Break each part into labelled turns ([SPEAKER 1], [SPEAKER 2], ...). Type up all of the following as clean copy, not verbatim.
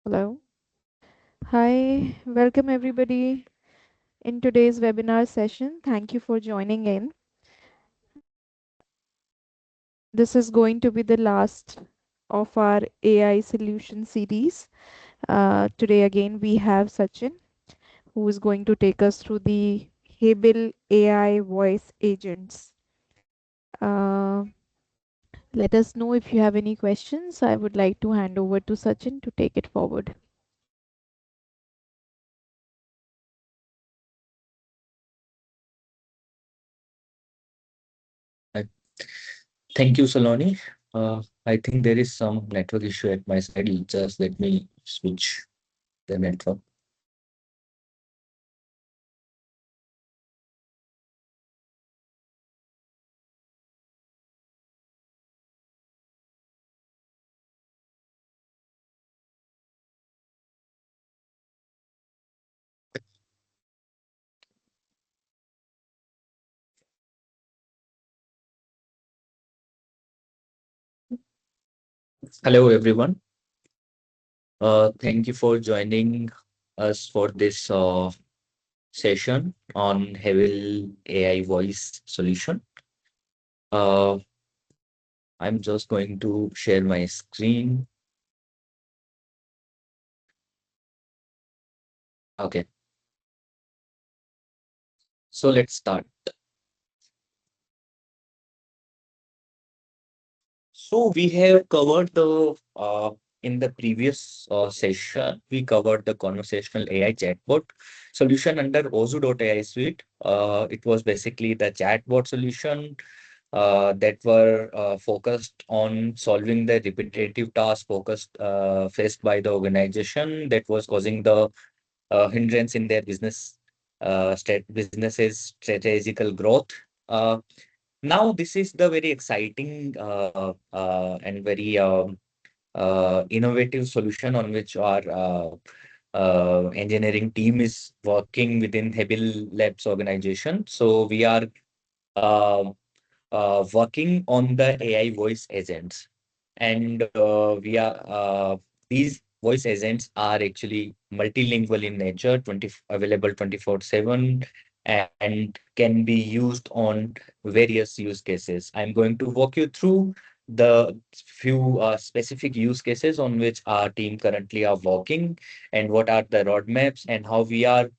[SPEAKER 1] Hello. Hi, welcome everybody in today's webinar session. Thank you for joining in. This is going to be the last of our AI solution series. Today again we have Sachin who is going to take us through the Habile AI voice agents. Uh, Let us know if you have any questions. I would like to hand over to Sachin to take it forward.
[SPEAKER 2] I- Thank you, Saloni. I think there is some network issue at my side. Just let me switch the network. Hello, everyone. Thank you for joining us for this session on Havel AI voice solution. Uh, I'm just going to share my screen. Okay, so let's start. So we have covered the in the previous session, we covered the conversational AI chatbot solution under Ozoo.ai suite. It was basically the chatbot solution that were focused on solving the repetitive task focused faced by the organization that was causing the hindrance in their businesses strategical growth. Uh, Now, this is the very exciting and very innovative solution on which our engineering team is working within HabileLabs organization. So we are um working on the AI voice agents, and we are these voice agents are actually multilingual in nature, 20 available 24/7, and can be used on various use cases. I'm going to walk you through the few specific use cases on which our team currently are working, and what are the roadmaps, and how we are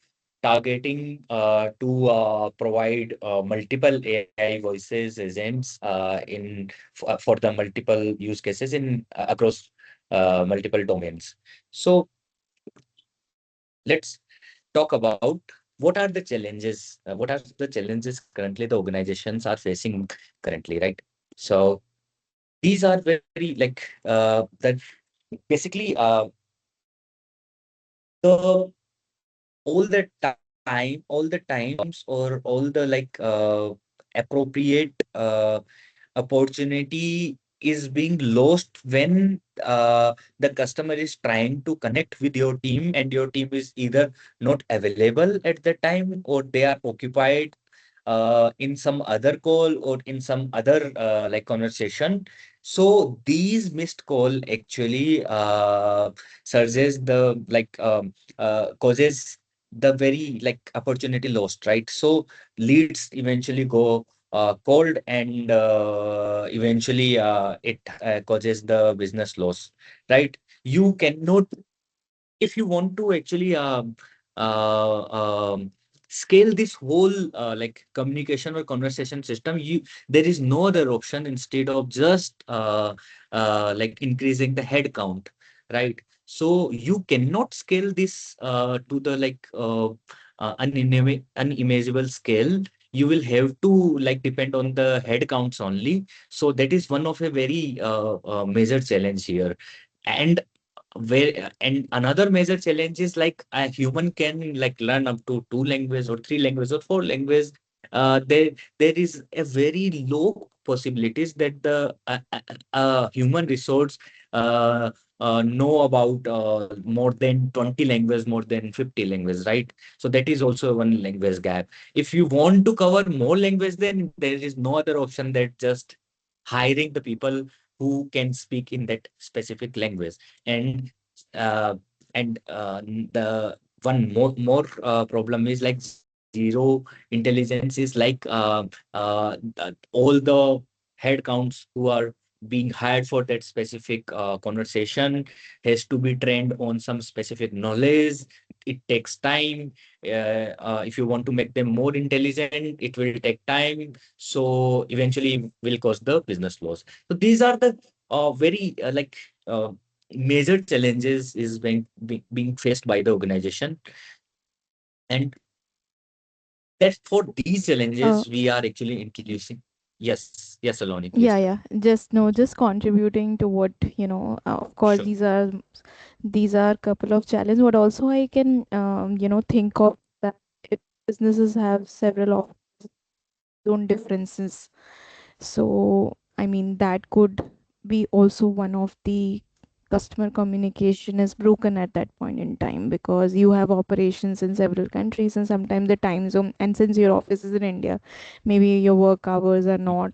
[SPEAKER 2] targeting to provide multiple AI voices agents for the multiple use cases in across multiple domains. So let's talk about what are the challenges. What are the challenges currently the organizations are facing currently, right? So these are very like that basically the all the all the times, or all the appropriate opportunity is being lost when the customer is trying to connect with your team, and your team is either not available at the time, or they are occupied in some other call, or in some other conversation. So these missed call actually surges the causes the very opportunity lost, right? So leads eventually go cold, and eventually it causes the business loss, right? You cannot, if you want to actually uh, um, scale this whole communication or conversation system, you there is no other option instead of just increasing the head count, right? So you cannot scale this to the unimaginable scale. You will have to depend on the head counts only. So that is one of a very major challenge here. And and another major challenge is like a human can learn up to two languages or three languages or four languages. There is a very low possibilities that the human resource uh, know about more than 20 languages, more than 50 languages, right? So that is also one language gap. If you want to cover more language, then there is no other option that just hiring the people who can speak in that specific language. And And the one more problem is like zero intelligence is like all the head counts who are being hired for that specific conversation has to be trained on some specific knowledge. It takes time. If you want to make them more intelligent, it will take time. So eventually will cause the business loss. So these are the very uh, major challenges is being faced by the organization. And that's for these
[SPEAKER 1] Uh,
[SPEAKER 2] challenges we are actually introducing. Yes, Aloni, please
[SPEAKER 1] yeah,
[SPEAKER 2] tell.
[SPEAKER 1] yeah. Just no, just contributing to what, of course,
[SPEAKER 2] Sure.
[SPEAKER 1] these are couple of challenges, but also I can, think of that it, businesses have several of their own differences. So, I mean, that could be also one of the customer communication is broken at that point in time because you have operations in several countries and sometimes the time zone, and since your office is in India, maybe your work hours are not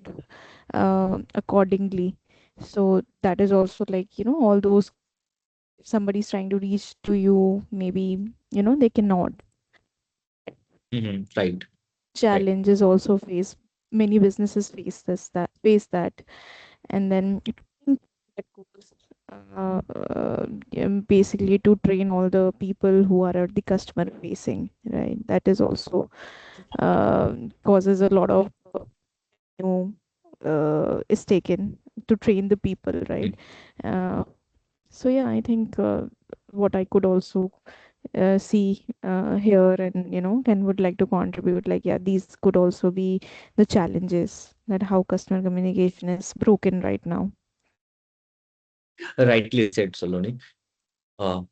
[SPEAKER 1] accordingly. So that is also like, all those, if somebody's trying to reach to you, maybe, they cannot.
[SPEAKER 2] Right. Right.
[SPEAKER 1] Challenges also face, many businesses face that. And then that goes, basically to train all the people who are at the customer facing, right? That is also causes a lot of know is taken to train the people, right? uh, so yeah, I think what I could also see here, and can would like to contribute, like, yeah, these could also be the challenges that how customer communication is broken right now.
[SPEAKER 2] Rightly said, Saloni. Uh,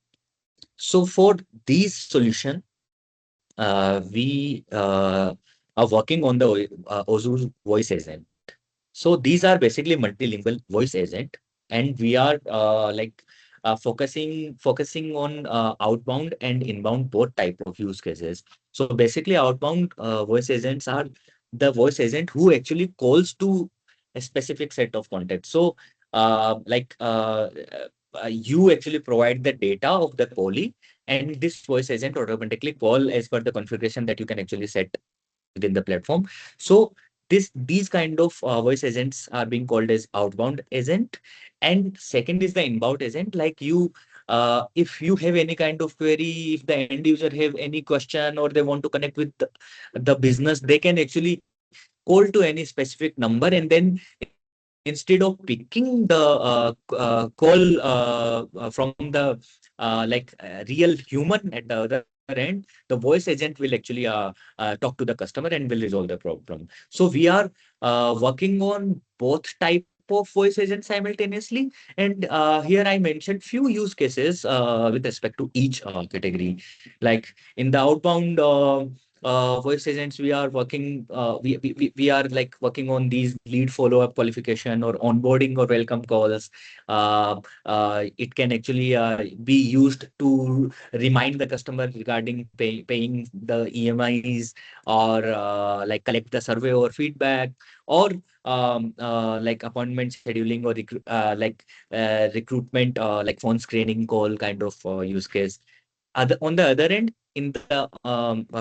[SPEAKER 2] so for these solution, we are working on the Ozoo Voice Agent. So these are basically multilingual voice agent, and we are focusing on outbound and inbound both type of use cases. So basically, outbound voice agents are the voice agent who actually calls to a specific set of contacts. So you actually provide the data of the callee, and this voice agent automatically call as per the configuration that you can actually set within the platform. So these kind of voice agents are being called as outbound agent. And second is the inbound agent. Like you, if you have any kind of query, if the end user have any question or they want to connect with the business, they can actually call to any specific number, and then instead of picking the call from the real human at the other end, the voice agent will actually talk to the customer and will resolve the problem. So we are working on both type of voice agents simultaneously. And here I mentioned few use cases with respect to each category. Like in the outbound voice agents, we are working, we are like working on these lead follow-up qualification or onboarding or welcome calls. It can actually be used to remind the customer regarding paying the EMIs, or collect the survey or feedback, or like appointment scheduling, or recruitment, like phone screening call kind of use case. On the other end, in the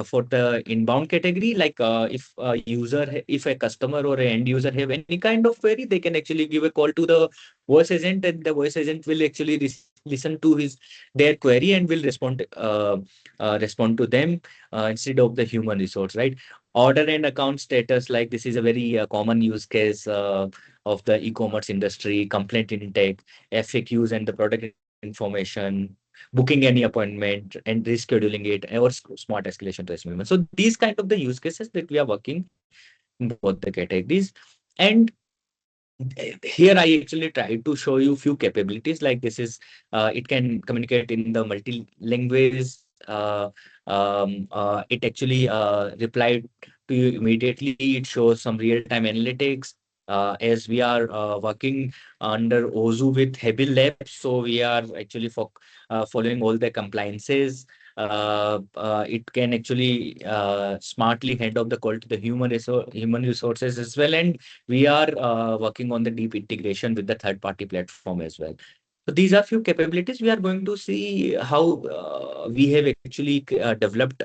[SPEAKER 2] for the inbound category, if a customer or an end user have any kind of query, they can actually give a call to the voice agent, and the voice agent will actually listen to his their query and will respond to them instead of the human resource, right? Order and account status, like this is a very common use case of the e-commerce industry. Complaint intake, FAQs and the product information, booking any appointment and rescheduling it, or smart escalation to SME. So these kind of the use cases that we are working in both the categories. And here I actually try to show you few capabilities. Like this is it can communicate in the multi languages. It actually replied to you immediately. It shows some real time analytics. As we are working under Ozoo with HabileLabs, so we are actually following all the compliances. It can actually smartly hand off the call to the human resources as well. And we are working on the deep integration with the third party platform as well. So these are few capabilities. We are going to see how we have actually developed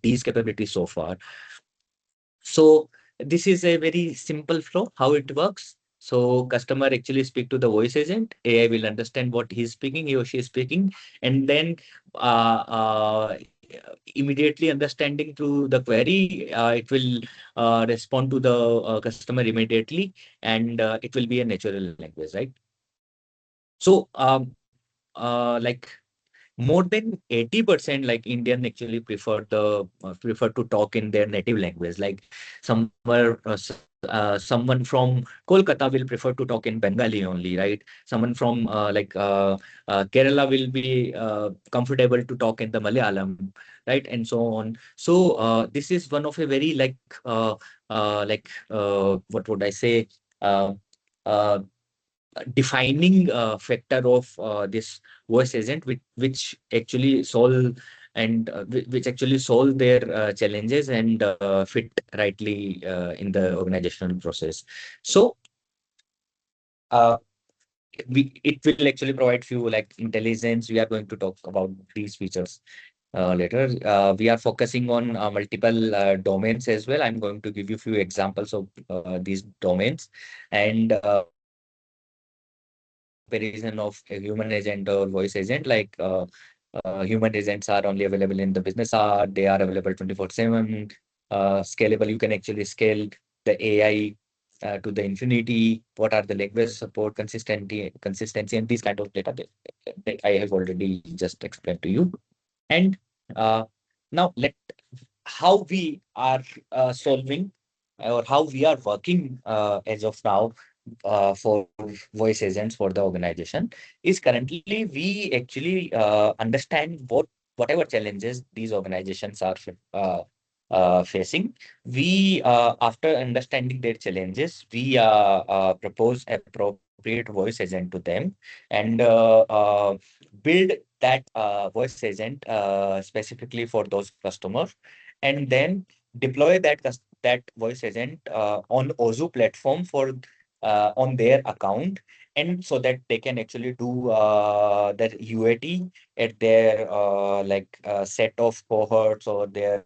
[SPEAKER 2] these capabilities so far. So this is a very simple flow, how it works. So customer actually speak to the voice agent. AI will understand what he's speaking, he or she is speaking, and then immediately understanding through the query, it will respond to the customer immediately, and it will be a natural language, right? So like more than 80% like Indian actually prefer to talk in their native language. Like someone from Kolkata will prefer to talk in Bengali only, right? Someone from Kerala will be comfortable to talk in the Malayalam, right? And so on. So this is one of a very uh, what would I say? Uh, uh, Defining factor of this voice agent, which actually solve and which actually solve their challenges and fit rightly in the organizational process. So uh, it will actually provide few like intelligence. We are going to talk about these features later. We are focusing on multiple domains as well. I'm going to give you few examples of these domains, and comparison of a human agent or voice agent. Like human agents are only available in the business hour. They are available 24/7. Scalable, you can actually scale the AI to the infinity. What are the language support, consistency, and these kind of data that I have already just explained to you. And uh, now let how we are solving or how we are working as of now for voice agents for the organization is currently we actually understand whatever challenges these organizations are facing. We after understanding their challenges, we propose appropriate voice agent to them, and build that voice agent specifically for those customers, and then deploy that voice agent on Ozoo platform for on their account, and so that they can actually do their UAT at their set of cohorts or their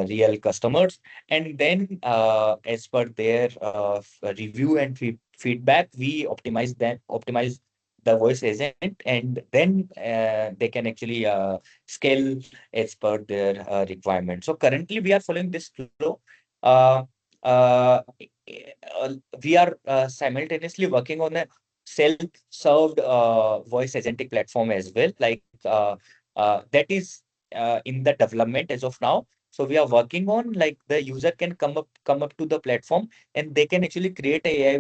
[SPEAKER 2] real customers, and then as per their review and feedback, we optimize the voice agent, and then they can actually scale as per their requirement. So currently we are following this flow. Uh, uh, we are simultaneously working on a self-served voice agentic platform as well. That is in the development as of now. So we are working on like the user can come up to the platform, and they can actually create a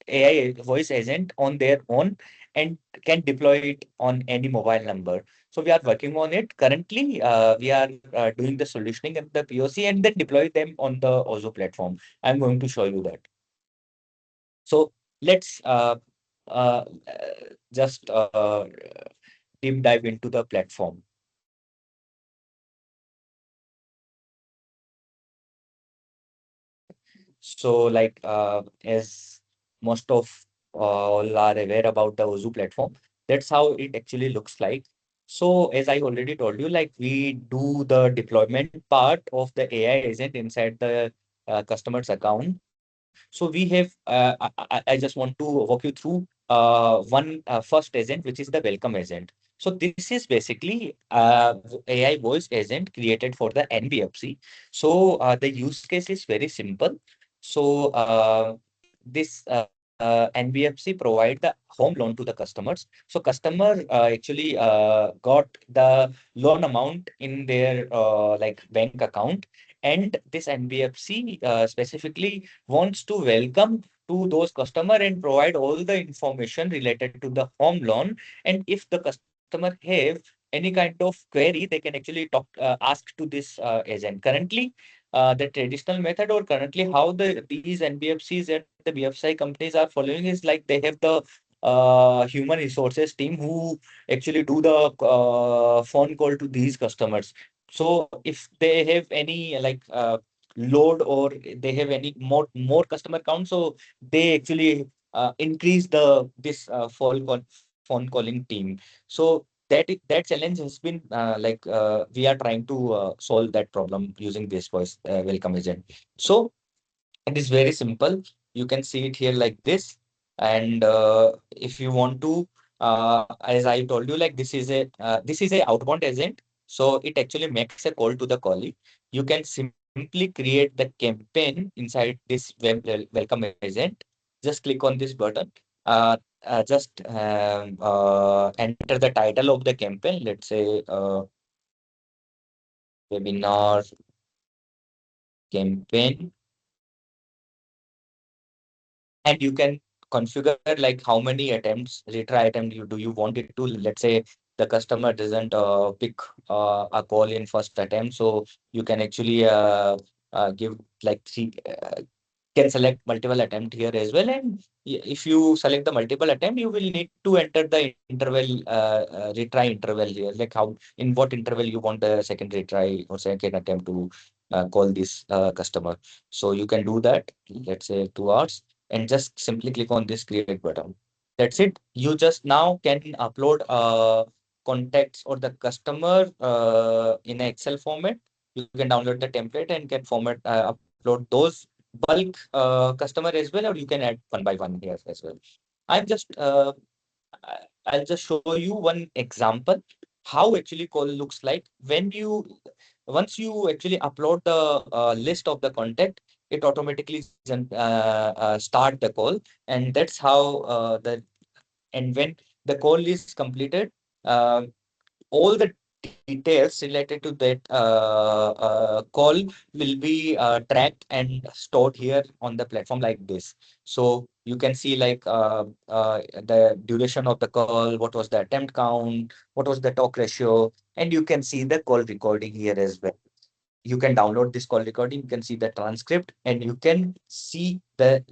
[SPEAKER 2] AI voice agent on their own, and can deploy it on any mobile number. So we are working on it currently. We are doing the solutioning and the POC, and then deploy them on the Ozo platform. I'm going to show you that. So let's uh, just deep dive into the platform. So as most of all are aware about the Ozu platform, that's how it actually looks like. So as I already told you, like we do the deployment part of the AI agent inside the customer's account. So we have, I just want to walk you through one first agent, which is the welcome agent. So this is basically AI voice agent created for the NBFC. So the use case is very simple. So this NBFC provide the home loan to the customers. So customer actually got the loan amount in their bank account, and this NBFC specifically wants to welcome to those customer and provide all the information related to the home loan. And if the customer have any kind of query, they can actually ask to this agent. Currently, the traditional method, or currently how these NBFCs and the BFSI companies are following, is like they have the human resources team who actually do the phone call to these customers. So if they have any load, or they have any more customer count, so they actually increase the this phone calling team. So that challenge has been we are trying to solve that problem using this voice welcome agent. So it is very simple. You can see it here like this. And if you want to, as I told you, like this is a outbound agent. So it actually makes a call to the colleague. You can simply create the campaign inside this welcome agent. Just click on this button. Uh, just enter the title of the campaign. Let's say webinar campaign, and you can configure like how many attempts retry attempt you want it to. Let's say the customer doesn't pick a call in first attempt, so you can actually give like three can select multiple attempt here as well. And if you select the multiple attempt, you will need to enter the interval, retry interval here, like how in what interval you want the second retry or second attempt to call this customer. So you can do that, let's say 2 hours, and just simply click on this create button. That's it. You just now can upload contacts or the customer in a Excel format. You can download the template and can format upload those bulk customer as well, or you can add one by one here as well. I'm just I'll just show you one example how actually call looks like when you once you actually upload the list of the contact, it automatically start the call. And that's how the and when the call is completed, uh, all the details related to that call will be tracked and stored here on the platform like this. So you can see like the duration of the call, what was the attempt count, what was the talk ratio, and you can see the call recording here as well. You can download this call recording, you can see the transcript, and you can see the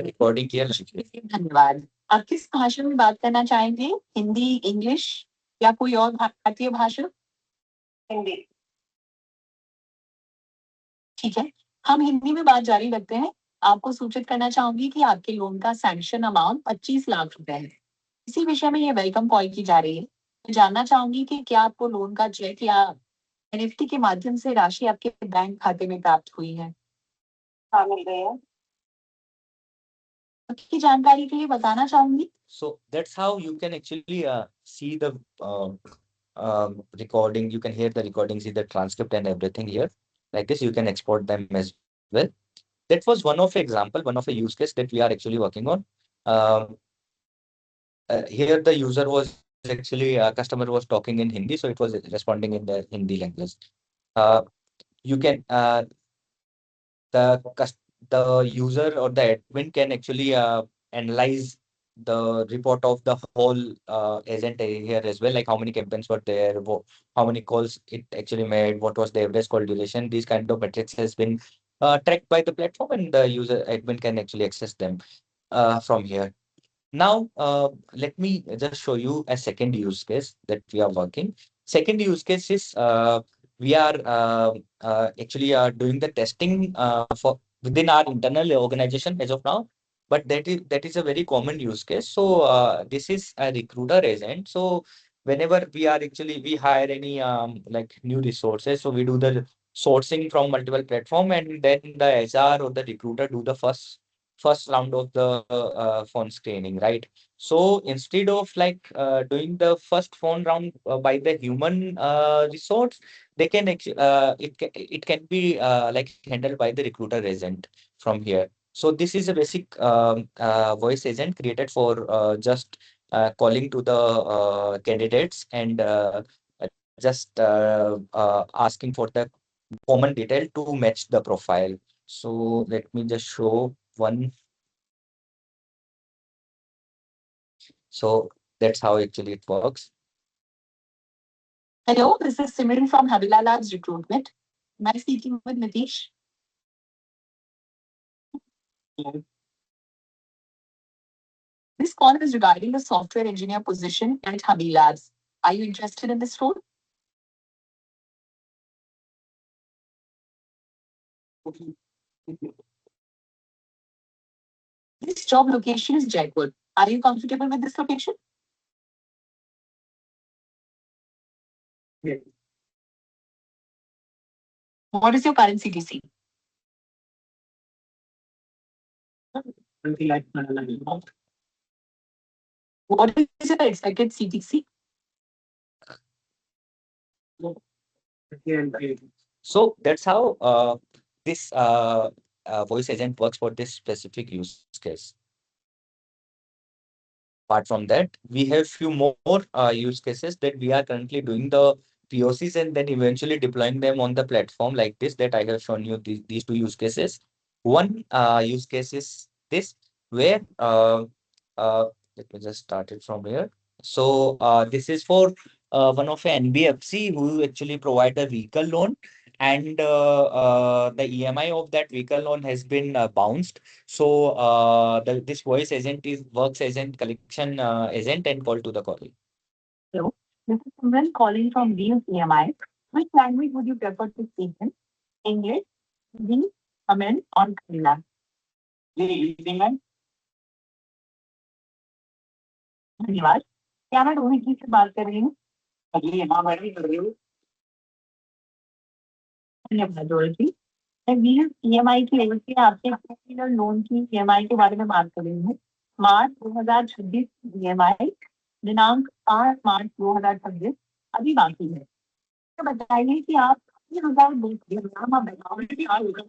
[SPEAKER 2] recording here. धन्यवाद। आप किस भाषा में बात करना चाहेंगे? Hindi, English या कोई और भारतीय भाषा? हिंदी। ठीक है, हम हिंदी में बात जारी रखते हैं। आपको सूचित करना चाहूंगी कि आपके लोन का सैंक्शन अमाउंट 25 लाख रुपए है। इसी विषय में ये वेलकम कॉल की जा रही है। मैं जानना चाहूंगी कि क्या आपको लोन का चेक या एनएफटी के माध्यम से राशि आपके बैंक खाते में प्राप्त हुई है? हाँ, मिल गई है। की जानकारी के लिए बताना चाहूंगी। So that's how you can actually see the recording. You can hear the recording, see the transcript and everything here. Like this, you can export them as well. That was one of example, one of a use case that we are actually working on. Um, Here the user was actually customer was talking in Hindi, so it was responding in the Hindi language. Uh, you can the the user or the admin can actually analyze the report of the whole agent here as well, like how many campaigns were there, how many calls it actually made, what was the average call duration. These kind of metrics has been tracked by the platform, and the user admin can actually access them from here. Now, let me just show you a second use case that we are working. Second use case is we are actually doing the testing for within our internal organization as of now. But that is a very common use case. So this is a recruiter agent. So whenever we hire any like new resources, so we do the sourcing from multiple platform, and then the HR or the recruiter do the first round of the phone screening, right? So instead of like doing the first phone round by the human resource, they can actually it can be like handled by the recruiter agent from here. So this is a basic voice agent created for just calling to the candidates and just asking for the common detail to match the profile. So let me just show one. So that's how actually it works. Hello, this is Simran from HabileLabs Recruitment. Am I speaking with Nitish? This call is regarding the software engineer position at HabileLabs. Are you interested in this role? This job location is Jaipur. Are you comfortable with this location? Yes. What is your current CTC? Something like what is your expected CTC? So that's how this voice agent works for this specific use case. Apart from that, we have few more use cases that we are currently doing the POCs and then eventually deploying them on the platform like this that I have shown you these two use cases. One use case is this where let me just start it from here. So this is for one of an NBFC who actually provide a vehicle loan and the EMI of that vehicle loan has been bounced. So this voice agent is works as an collection agent and call to the call. Hello, this is Simran calling from Deals EMI. Which language would you prefer to speak in? English, Hindi, Tamil, or Kannada? जी England धन्यवाद क्या मैं रोहित जी से बात कर रही हूँ जी हाँ मैडम कर रही हूँ धन्यवाद रोहित जी मैं बीस ईएमआई की वजह से आपसे टू व्हीलर लोन की ईएमआई के बारे में बात कर रही हूँ मार्च 2026 ईएमआई दिनांक 8 मार्च 2026 अभी बाकी है तो बताइए कि आप 3,000 आप बताओगे कि हाँ होगा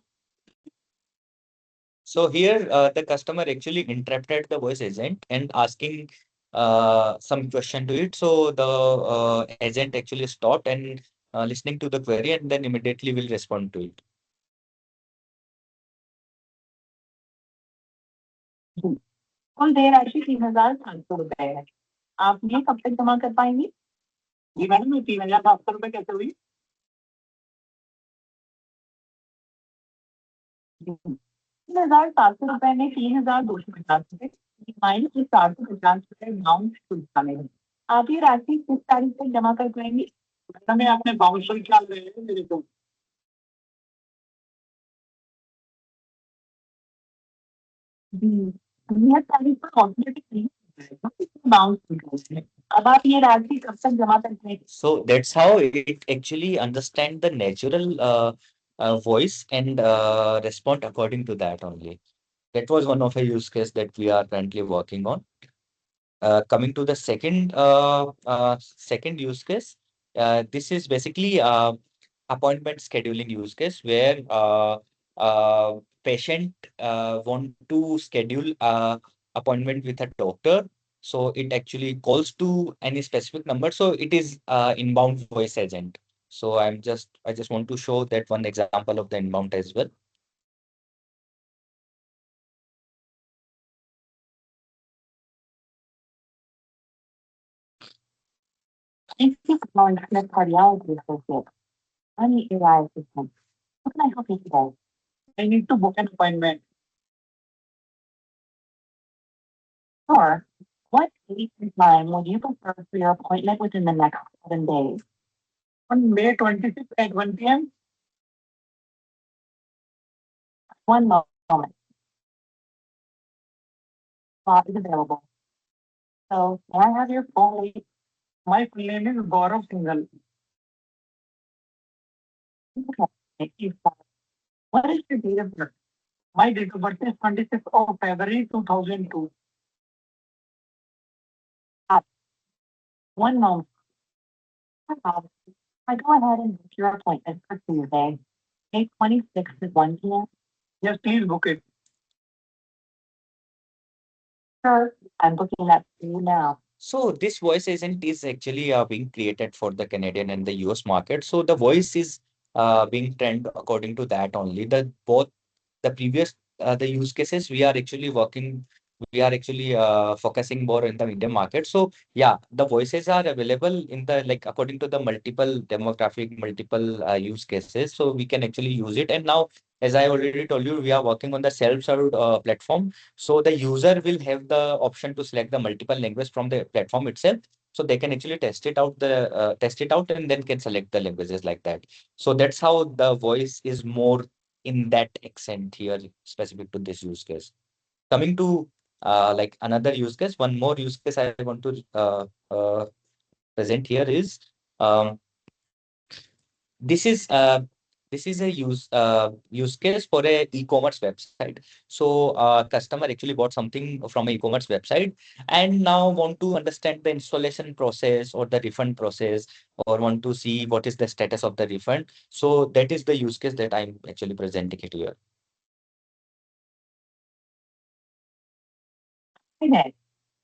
[SPEAKER 2] So here, the customer actually interrupted the voice agent and asking some question to it. So the agent actually stopped and listening to the query and then immediately will respond to it. जी, कुल देर राशि 3,700 रुपए है आप ये कब तक जमा कर पाएंगे जी मैडम ये 3,700 रुपए कैसे हुई जी, 3,700 रुपए में 3,250 रुपए माइनस 450 रुपए बाउंस शुल्क शामिल है आप ये राशि किस तारीख तक जमा कर पाएंगे मैडम ये आपने बाउंस शुल्क क्या ले मेरे को जी नियत तारीख पर ऑटोमेटिक नहीं होता है बाउंस शुल्क है अब आप ये राशि कब तक जमा करते हैं So that's how it actually understand the natural voice and respond according to that only. That was one of a use case that we are currently working on. Coming to the second use case, this is basically appointment scheduling use case where patient want to schedule appointment with a doctor. So it actually calls to any specific number. So it is inbound voice agent. So I just want to show that one example of the inbound as well. Thank you for calling Smith Cardiology Associates. I'm the AI assistant. How can I help you today? I need to book an appointment. Sure. What date and time would you prefer for your appointment within the next 7 days? On May 26th at 1 p.m. One moment. Slot is available. So, can I have your full name? My full name is Gaurav Singhal. Okay. Thank you. What is your date of birth? My date of birth is 26th of February 2002. Ah, one moment. I go ahead and book your appointment for Tuesday, May 26th at 1 p.m. Yes, please book it. Sure, I'm booking that for you now. So this voice agent is actually being created for the Canadian and the US market. So the voice is being trained according to that only. The both the previous the use cases we are actually focusing more in the Indian market. So yeah, the voices are available in the like according to the multiple demographic, multiple use cases. So we can actually use it. And now, as I already told you, we are working on the self-serve platform. So the user will have the option to select the multiple language from the platform itself. So they can actually test it out and then can select the languages like that. So that's how the voice is more in that accent here specific to this use case. Coming to like another use case, one more use case I want to present here is um, this is uh, this is a use case for a e-commerce website. So customer actually bought something from a e-commerce website and now want to understand the installation process or the refund process, or want to see what is the status of the refund. So that is the use case that I'm actually presenting it here.
[SPEAKER 3] Hi there.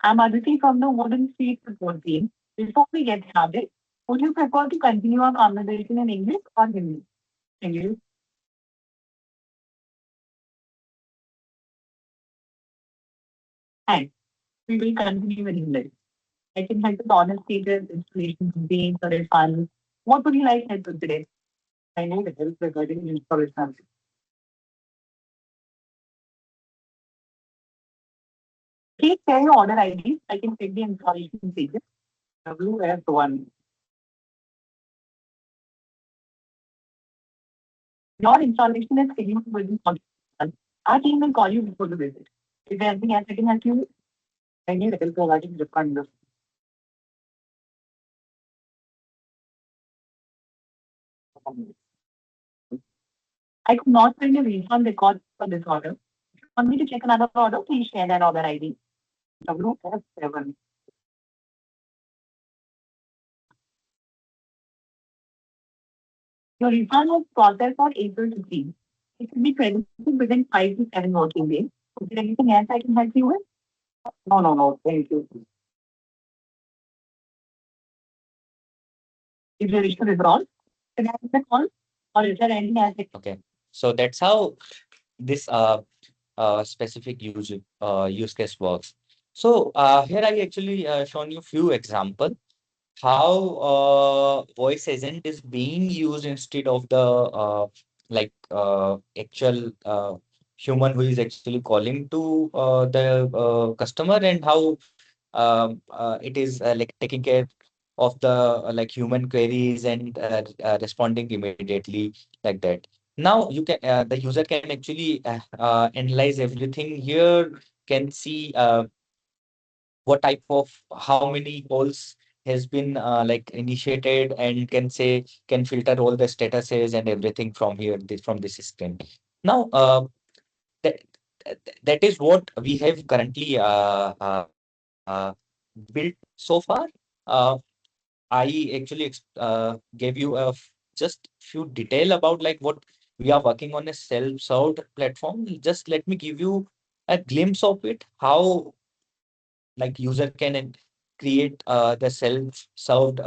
[SPEAKER 3] I'm Aditi from the Wooden Street Support Team. Before we get started, would you prefer to continue our conversation in English or Hindi? English. Thanks. We will continue in English. I can help with honest status, installation routines, or refunds. What would you like help with today? I need help regarding installation. Please share your order ID. I can check the installation status. WF1. Your installation is scheduled within 40 minutes. Our team will call you before the visit. Is there anything else I can help you with? I need help regarding refund. I could not find a refund record for this order. If you want me to check another order, please share that order ID. WF7. Your refund was processed on April 15th. It will be credited within 5 to 7 working days. Is there anything else I can help you with? No, no, no. Thank you. Is your issue resolved? Can I have the call? Or is there anything else?
[SPEAKER 2] Okay, so that's how this specific use case works. So here I actually shown you few example how voice agent is being used instead of the actual human who is actually calling to the customer, and how it is like taking care of the like human queries and responding immediately like that. Now you can the user can actually analyze everything here, can see what type of how many calls has been like initiated, and can say can filter all the statuses and everything from here from this screen. Now that that is what we have currently built so far. uh, I actually gave you just few detail about like what we are working on a self-served platform. Just let me give you a glimpse of it, how like user can create the self-served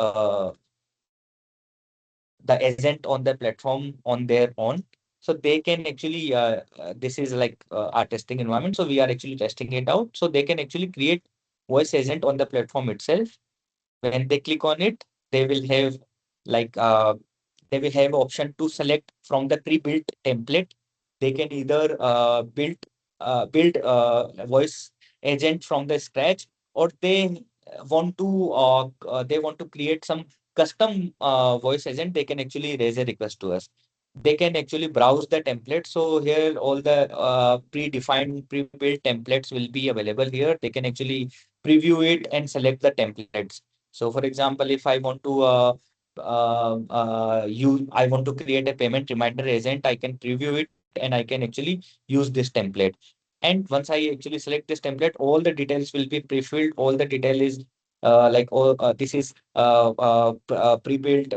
[SPEAKER 2] the agent on the platform on their own. So they can actually this is like our testing environment, so we are actually testing it out. So they can actually create voice agent on the platform itself. When they click on it, they will have like they will have option to select from the pre-built template. They can either build a voice agent from the scratch, or they want to create some custom voice agent. They can actually raise a request to us. They can actually browse the template. So here all the predefined pre-built templates will be available here. They can actually preview it and select the templates. So for example, if I want to I want to create a payment reminder agent, I can preview it and I can actually use this template. And once I actually select this template, all the details will be pre-filled. All the detail is this is pre-built,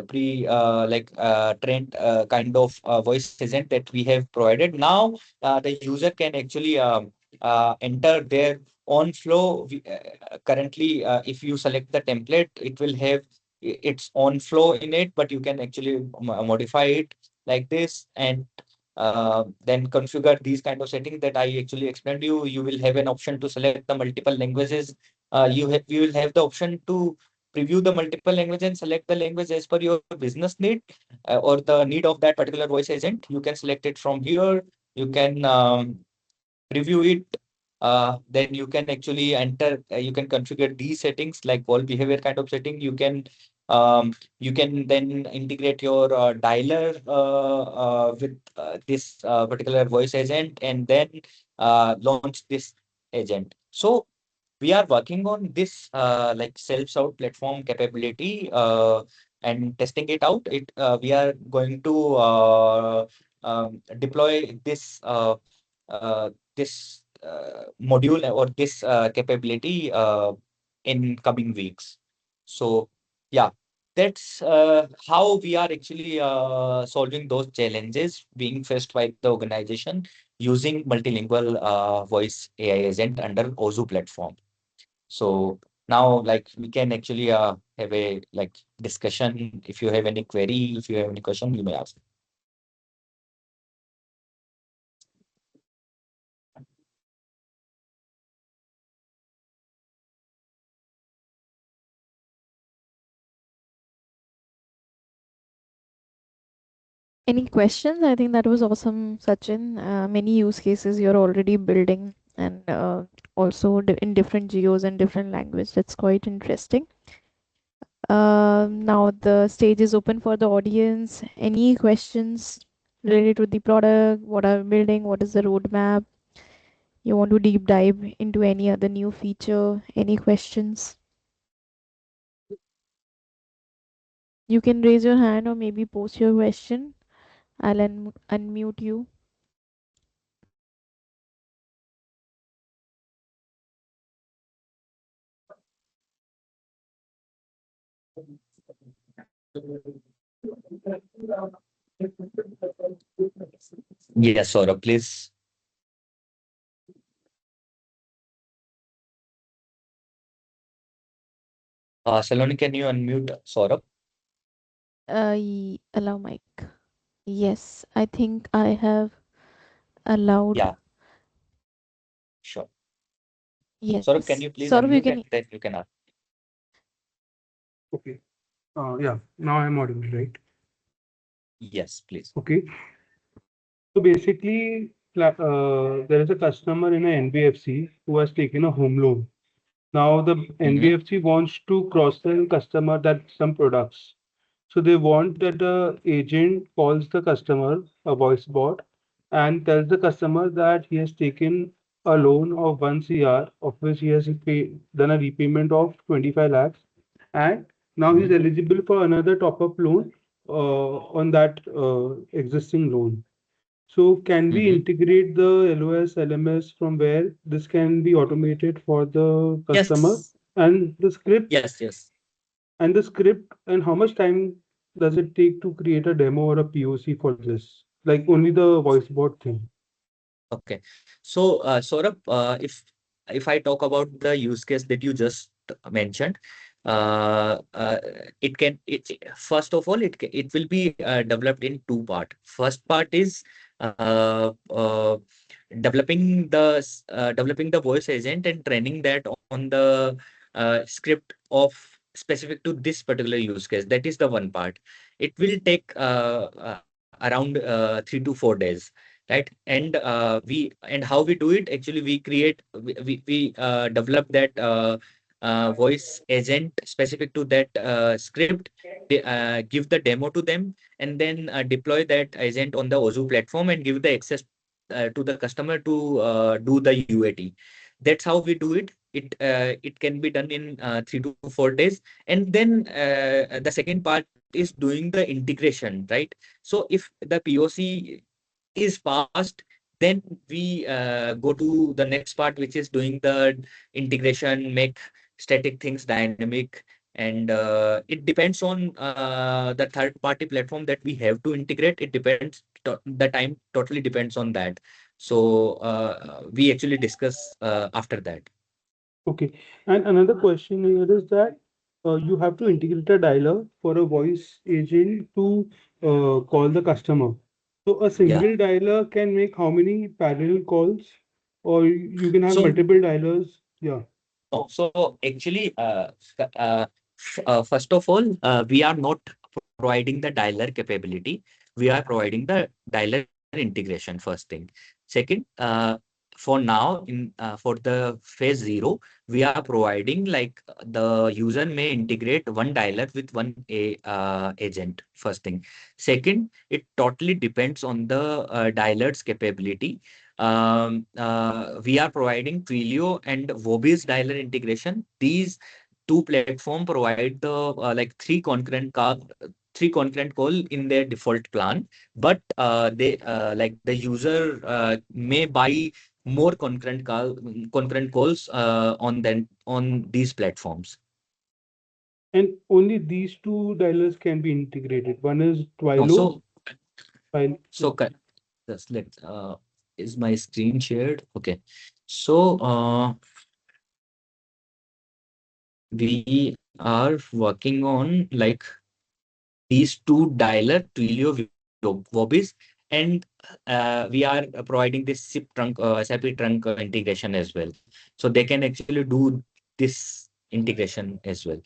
[SPEAKER 2] trained kind of voice agent that we have provided. Now the user can actually enter their own flow. Currently, if you select the template, it will have its own flow in it, but you can actually modify it like this, and then configure these kind of settings that I actually explained to you. You will have an option to select the multiple languages. You will have the option to preview the multiple language and select the language as per your business need or the need of that particular voice agent. You can select it from here. You can review it. Then you can actually enter, you can configure these settings like call behavior kind of setting. You can then integrate your dialer with this particular voice agent, and then launch this agent. So we are working on this like self-serve platform capability and testing it out. We are going to deploy this module or this capability in coming weeks. So yeah, that's how we are actually solving those challenges being faced by the organization using multilingual voice AI agent under Ozoo platform. So now, like, we can actually have a like discussion. If you have any query, if you have any question, you may ask.
[SPEAKER 1] Any questions? I think that was awesome, Sachin. Many use cases you're already building, and also in different geos and different language. That's quite interesting. Now the stage is open for the audience. Any questions related to the product? What are we building? What is the roadmap? You want to deep dive into any other new feature? Any questions? You can raise your hand or maybe post your question. I'll unmute you.
[SPEAKER 2] Yes, Saurabh, please. Saloni, can you unmute Saurabh?
[SPEAKER 1] Allow mic. Yes, I think I have allowed.
[SPEAKER 2] Yeah, sure. Saurabh,
[SPEAKER 1] Yes.
[SPEAKER 2] can you please
[SPEAKER 1] Saurabh, you
[SPEAKER 2] unmute
[SPEAKER 1] can.
[SPEAKER 2] and then you can ask?
[SPEAKER 3] Okay. Yeah. Now I'm audible, right?
[SPEAKER 2] Yes, please.
[SPEAKER 3] Okay. So basically, there is a customer in a NBFC who has taken a home loan. Now the
[SPEAKER 2] Mm-hmm.
[SPEAKER 3] NBFC wants to cross-sell customer that some products. So they want that the agent calls the customer, a voice bot, and tells the customer that he has taken a loan of 1 CR, of which he has done a repayment of 25 lakhs, and now he's
[SPEAKER 2] Mm-hmm.
[SPEAKER 3] eligible for another top-up loan on that existing loan. So can we
[SPEAKER 2] Mm-hmm.
[SPEAKER 3] integrate the LOS LMS from where this can be automated for the customer
[SPEAKER 2] Yes,
[SPEAKER 3] and the script
[SPEAKER 2] yes, yes.
[SPEAKER 3] and how much time does it take to create a demo or a POC for this? Like only the voice bot thing.
[SPEAKER 2] Okay. So, Saurabh, if I talk about the use case that you just mentioned, uh, uh, first of all, it will be developed in two part. First part is uh, uh, developing the voice agent and training that on the script of specific to this particular use case. That is the one part. It will take around 3 to 4 days, right? And how we do it, actually we develop that voice agent specific to that script. They give the demo to them, and then deploy that agent on the Ozoo platform and give the access to the customer to do the UAT. That's how we do it. It can be done in 3 to 4 days. And then the second part is doing the integration, right? So if the POC is passed, then we go to the next part, which is doing the integration, make static things dynamic. And it depends on the third party platform that we have to integrate. It depends, the time totally depends on that. So we actually discuss after that.
[SPEAKER 3] Okay. And another question here is that you have to integrate a dialer for a voice agent to call the customer. So a
[SPEAKER 2] Yeah.
[SPEAKER 3] single dialer can make how many parallel calls, or you can have
[SPEAKER 2] So
[SPEAKER 3] multiple dialers? Yeah.
[SPEAKER 2] no, so actually, first of all, we are not providing the dialer capability. We are providing the dialer integration, first thing. Second, for now, for the phase zero, we are providing like the user may integrate one dialer with one agent. First thing. Second, it totally depends on the dialer's capability. we are providing Twilio and Vobi's dialer integration. These two platform provide the three concurrent call in their default plan, but they like the user may buy more concurrent calls on these platforms.
[SPEAKER 3] And only these two dialers can be integrated. One is
[SPEAKER 2] No,
[SPEAKER 3] Twilo.
[SPEAKER 2] so
[SPEAKER 3] While
[SPEAKER 2] so cu- just let is my screen shared? Okay, so we are working on like these two dialer Twilio Vobis, and we are providing this SAP trunk integration as well. So they can actually do this integration as well.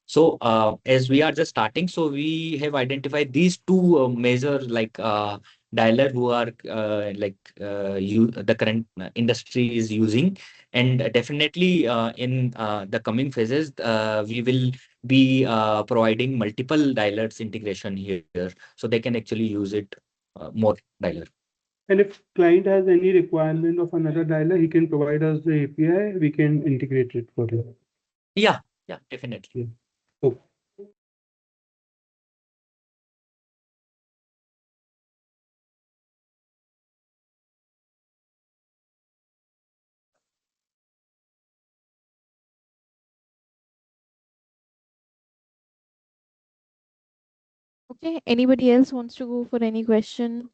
[SPEAKER 2] So as we are just starting, so we have identified these two major dialer who are the current industry is using, and definitely in the coming phases we will be providing multiple dialers integration here, so they can actually use it more dialer.
[SPEAKER 3] and if client has any requirement of another dialer, he can provide us the API. We can integrate it for him.
[SPEAKER 2] Yeah, yeah, definitely.
[SPEAKER 3] Yeah. So
[SPEAKER 1] Okay, anybody else wants to go for any question?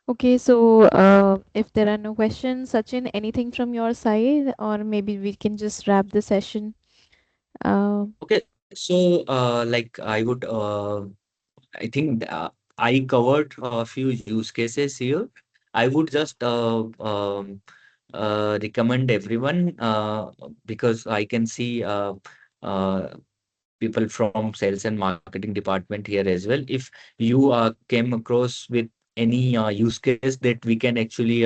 [SPEAKER 1] Okay, so if there are no questions, Sachin, anything from your side, or maybe we can just wrap the session. Uh,
[SPEAKER 2] Okay, so I would I think I covered a few use cases here. I would just recommend everyone because I can see uh, people from sales and marketing department here as well. If you came across with any use case that we can actually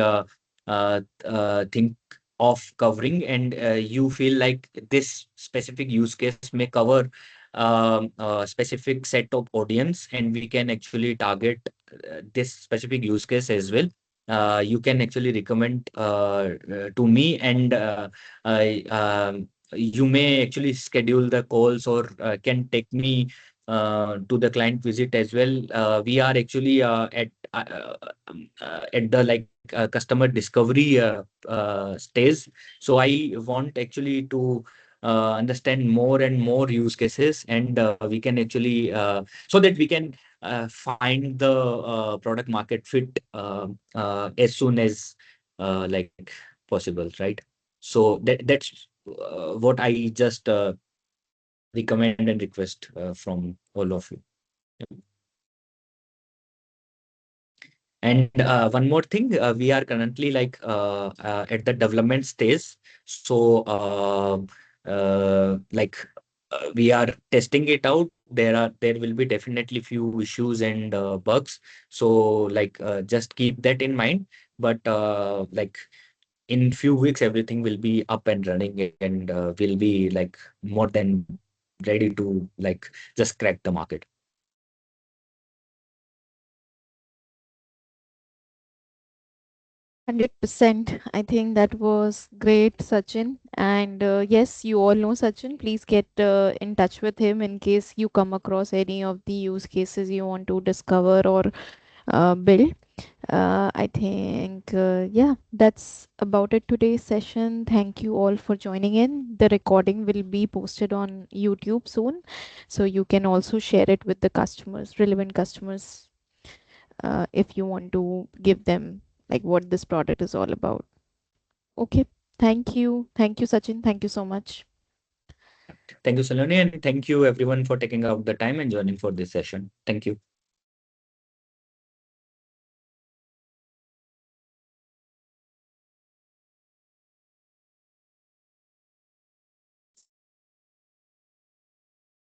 [SPEAKER 2] think of covering, and you feel like this specific use case may cover a specific set of audience, and we can actually target this specific use case as well. You can actually recommend to me, and I, you may actually schedule the calls, or can take me to the client visit as well. We are actually at the customer discovery stage. So I want actually to understand more and more use cases, and we can actually so that we can find the product market fit as soon as like possible, right? So that's what I just recommend and request from all of you. And one more thing, we are currently at the development stage. So we are testing it out. There will be definitely few issues and bugs. So just keep that in mind. But in few weeks, everything will be up and running, and will be more than ready to just crack the market.
[SPEAKER 1] 100%. I think that was great, Sachin. And yes, you all know Sachin. Please get in touch with him in case you come across any of the use cases you want to discover or build. I think, yeah, that's about it today's session. Thank you all for joining in. The recording will be posted on YouTube soon, so you can also share it with the customers, relevant customers, if you want to give them like what this product is all about. Okay, thank you. Thank you, Sachin. Thank you so much.
[SPEAKER 2] Thank you, Saloni, and thank you everyone for taking out the time and joining for this session. Thank you.